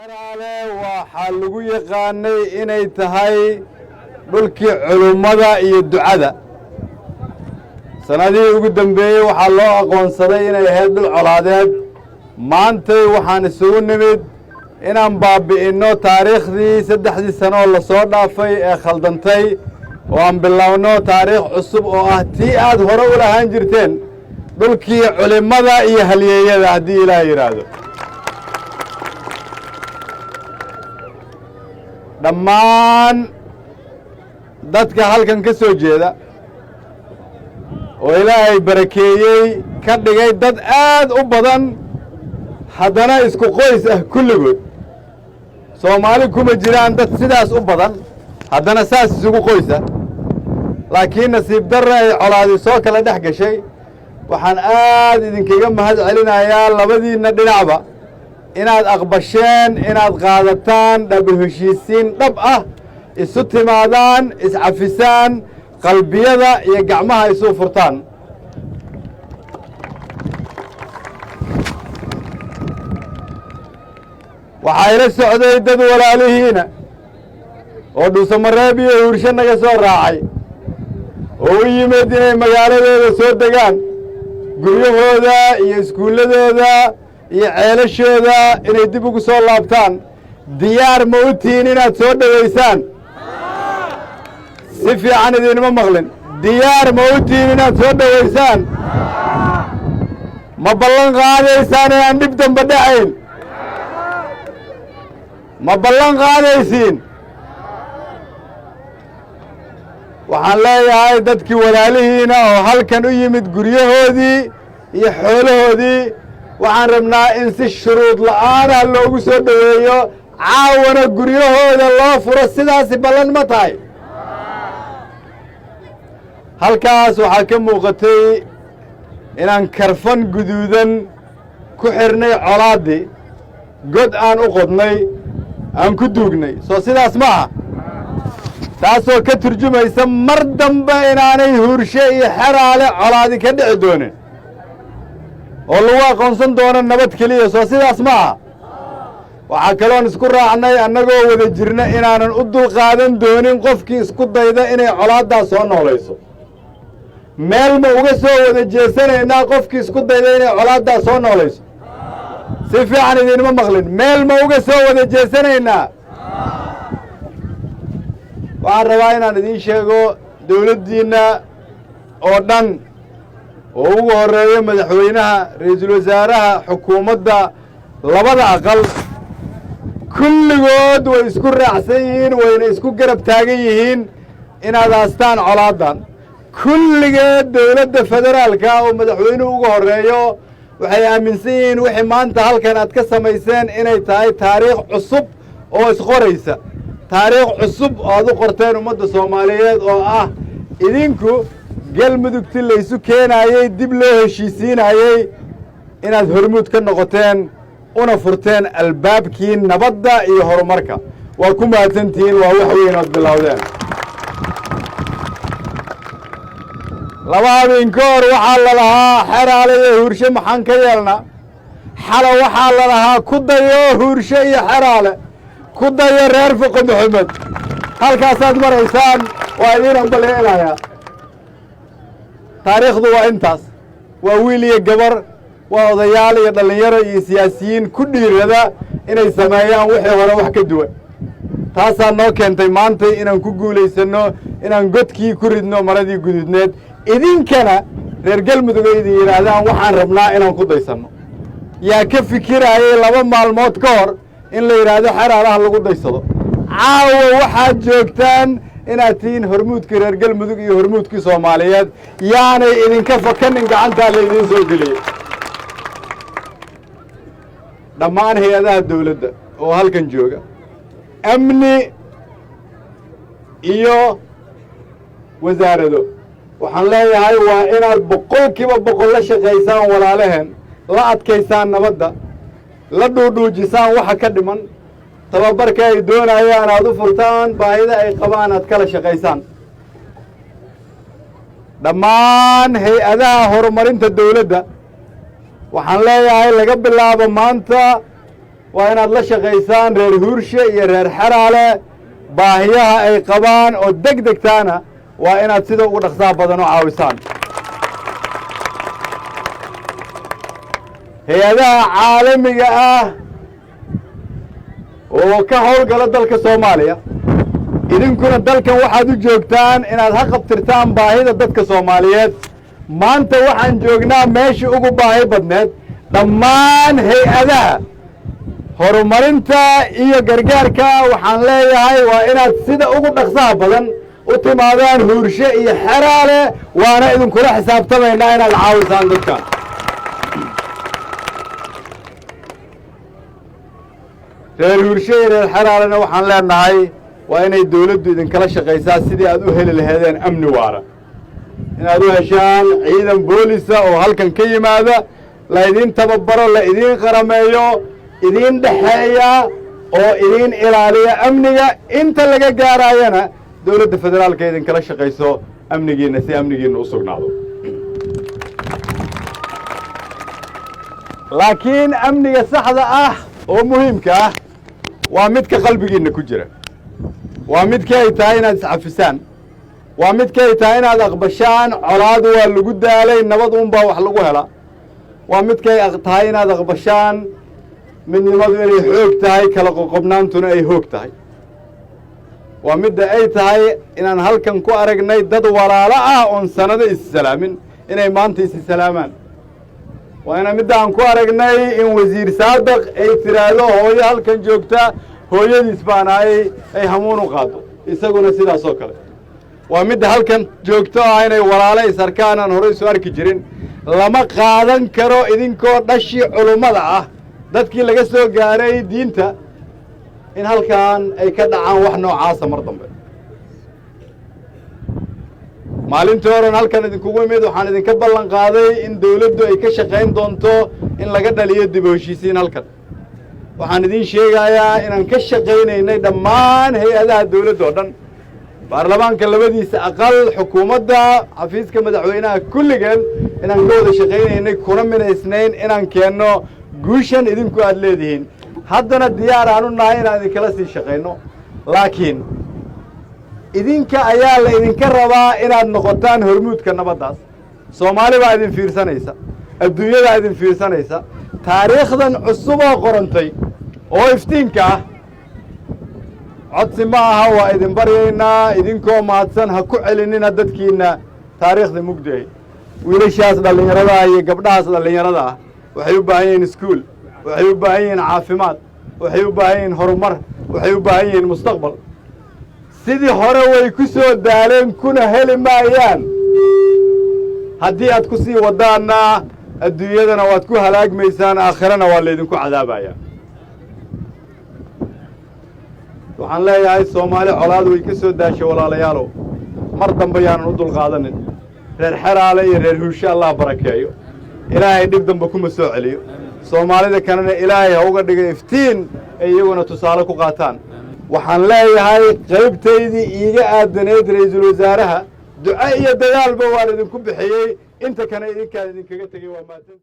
xeraale waxaa lagu yaqaanay inay tahay dhulkii culummada iyo ducada. sanadihii ugu dambeeyey waxaa loo aqoonsaday inay ahayd dhul colaadeed. maantay waxaan isugu nimid inaan baabi'inno taariikhdii 3 sano oo la soo dhaafay ee khaldantay oo aan bilowno taariikh cusub oo ah tii aad hore u lahaan jirteen dhulkii culimmada iyo halyeeyada haddii ilaah yidhaahdo. dhammaan dadka halkan ka soo jeeda oo ilaahay barakeeyey ka dhigay dad aad u badan haddana isku qoys ah kulligood. soomaali kuma jiraan dad sidaas u badan haddana saas isugu qoys ah, laakiin nasiib darre ay colaadi soo kala dhex gashay. waxaan aad idinkaga mahad celinayaa labadiinna dhinacba inaad aqbasheen inaad qaadataan dhab heshiisiin dhab ah, isu timaadaan, iscafisaan, qalbiyada iyo gacmaha isu furtaan. waxaa ila socday dad walaalihiina oo dhuusamareeb iyo huursho naga soo raacay oo u yimid inay magaaladooda soo degaan, guryahooda iyo iskuulladooda iyo ceelashooda inay dib ugu soo laabtaan. diyaar ma u tihiin inaad soo dhowaysaan? si fiican idinma maqlin. diyaar ma u tihiin inaad soo dhowaysaan? ma ballan qaadaysaan inaan dhib damba dhacayn? ma ballan qaadaysiin? waxaan leeyahay dadkii walaalihiina oo halkan u yimid guryahoodii iyo xoolahoodii waxaan rabnaa in si shuruud la'aanah loogu soo dhoweeyo, caawana guryahooda loo furo. sidaasi ballan ma tahay? halkaas waxaa ka muuqatay inaan karfan guduudan ku xidhnay colaaddii, god aan u qodnay, aan ku duugnay. soo sidaas ma aha? taasoo ka turjumaysa mar dambe inaanay huurshe iyo xeraale colaadi ka dhici doonin oo lagu aqoonsan doono nabad keliya. soo sidaas ma aha? waxaa kaloon isku raacnay annagoo wada jirna inaanan u dulqaadan doonin qofkii isku dayda inay colaaddaas soo noolayso. meel ma uga soo wada jeesanaynaa qofkii isku dayda inay colaaddaas soo noolayso? si fiican idinma maqlin. meel ma uga soo wada jeesanaynaa? waxaan rabaa inaan idiin sheego dawladdiinna oo dhan oo ugu horreeyo madaxweynaha, ra-iisul wasaaraha, xukuumadda, labada aqal, kulligood way isku raacsan yihiin, wayna isku garab taagan yihiin inaad aastaan colaaddan. kulligeed dawladda federaalka oo madaxweynuhu ugu horreeyo waxay aaminsan yihiin wixii maanta halkan aad ka samayseen inay tahay taariikh cusub oo isqoraysa, taariikh cusub oo aad u qorteen ummadda soomaaliyeed oo ah idinku galmudugti laysu keenaayey, dib loo heshiisiinayey, inaad hormuud ka noqoteen una furteen albaabkii nabadda iyo horumarka. waa ku mahadsantihiin, waa wax weyn ood bilowdeen. laba habeen ka hor waxaa la lahaa xeraale iyo huurshe maxaan ka yeelnaa? xalo waxaa la lahaa ku dayo huurshe iyo xeraale, ku dayo reer fuqi maxamed. halkaasaad maraysaan, waa idiin ambaleelayaa. taariikhdu waa intaas. waa wiil iyo gabar, waa odayaal iyo dhallinyaro iyo siyaasiyiin ku dhiirada inay sameeyaan wixii hore wax ka duwan. taasaa noo keentay maantay inaan ku guulaysanno inaan godkii ku ridno maradii guduudneed. idinkana reer galmudug ay idin yidhaahdaan waxaan rabnaa inaan ku daysanno. yaa ka fikiraayay 2 maalmood ka hor in la yidhaahdo xeraalaha lagu daysado? caawa waxaad joogtaan inaad tihiin hormuudkii reer galmudug iyo hormuudkii soomaaliyeed. yaanay idinka fakanin, gacantaa la idiin soo geliyey. dhammaan hay-adaha dawladda oo halkan jooga, amni iyo wasaarado, waxaan leeyahay waa inaad 100% la shaqaysaan walaalaheen, la adkaysaan nabadda, la dhuudhuujisaan waxa ka dhiman, tababarka ay doonayaan aad u furtaan, baahida ay qabaan aad kala shaqaysaan. dhammaan hay-adaha horumarinta dawladda waxaan leeyahay laga bilaabo maanta waa inaad la shaqaysaan reer huurshe iyo reer xeraale baahiyaha ay qabaan oo deg degtaana waa inaad sida ugu dhaqsaha badan u caawisaan hay-adaha caalamiga ah oo ka howlgala dalka soomaaliya idinkuna dalkan waxaad u joogtaan inaad ha qabtirtaan baahida dadka soomaaliyeed maanta waxaan joognaa meeshii ugu baahi badneed dhammaan hay-adaha horumarinta iyo gargaarka waxaan leeyahay waa inaad sida ugu dhaqsaha badan u timaadaan huurshe iyo xeraale waana idinkula xisaabtamaynaa inaad caawisaan dadka reer huurshe iyo reer xeraalena waxaan leenahay waa inay dawladdu idinkala shaqaysaa sidii aad u heli laheedeen amni waara inaad u heshaan ciidan boolisa oo halkan ka yimaada la idiin tababaro la idiin qarameeyo idiin dhexeeya oo idiin ilaaliya amniga inta laga gaaraayana dawladda federaalka idinkala shaqayso amnigiinna si amnigiinna u sugnaado laakiin amniga saxda ah oo muhiimka ah waa midka qalbigiinna ku jira waa midkay tahay inaad iscafisaan waa midkay tahay inaad aqbashaan colaadu waa lagu daalay nabad uunbaa wax lagu hela waa midkay tahay inaad aqbashaan midnimadu inay xoog tahay kala qoqobnaantuna ay hoog tahay waa midda ay tahay inaan halkan ku aragnay dad walaalo ah oon sannado issalaamin inay maanta isi salaamaan waa ina midda aan ku aragnay in wasiir saadaq ay tiraahdo hooyo halkan joogta hooyadiis baana ay hamuun u qaado isaguna sidaas oo kale waa midda halkan joogto ah inay walaalo is arkaan aan horey soo arki jirin lama qaadan karo idinkoo dhashii culummada ah dadkii laga soo gaaray diinta in halkan ay ka dhacaan wax noocaasa mar dambe maalintii horan halkan idinkugu imid waxaan idinka ballan qaaday in dawladdu ay ka shaqayn doonto in laga dhaliyo dib u heshiisiin halkan waxaan idiin sheegayaa inaan ka shaqaynaynay dhammaan hay-adaha dawladda oo dhan baarlamaanka labadiisa aqal xukuumadda xafiiska madaxweynaha kulligeen inaan ka wada shaqaynaynay kuna minaysnayn inaan keenno guushan idinku aad leedihiin haddana diyaar aan u nahay inaan idinkala sii shaqayno laakiin idinka ayaa la idinka rabaa inaad noqotaan hormuudka nabaddaas soomaali baa idin fiirsanaysa adduunyadaa idin fiirsanaysa taariikhdan cusuboo qorantay oo iftiinka ah codsi ma aha waa idin baryaynaa idinkoo mahadsan ha ku celinina dadkiinna taariikhda mugdiay wiilashaas dhallinyarada ah iyo gabdhahaas dhallinyarada ah waxay u baahan yihiin iskuul waxay u baahan yihiin caafimaad waxay u baahan yihiin horumar waxay u baahan yihiin mustaqbal sidii hore way ku soo daaleen kuna heli maayaan haddii aad ku sii waddaanna adduunyadana waad ku halaagmaysaan aakhirana waa laydinku cadaabayaa waxaan leeyahay soomaali colaadu way ka soo daashay walaalayaalow mar dambe yaanan u dulqaadanin reer xeraale iyo reer huurshe allah barakeeyo ilaahay dhib dambe kuma soo celiyo soomaalida kalena ilaahay ha uga dhiga iftiin ay iyaguna tusaale ku qaataan waxaan leeyahay qaybtaydii iiga aadanayd ra'iisul wasaaraha duco iyo dadaalba waan idinku bixiyey inta kana idinkaan idinkaga tegey waa mahadsan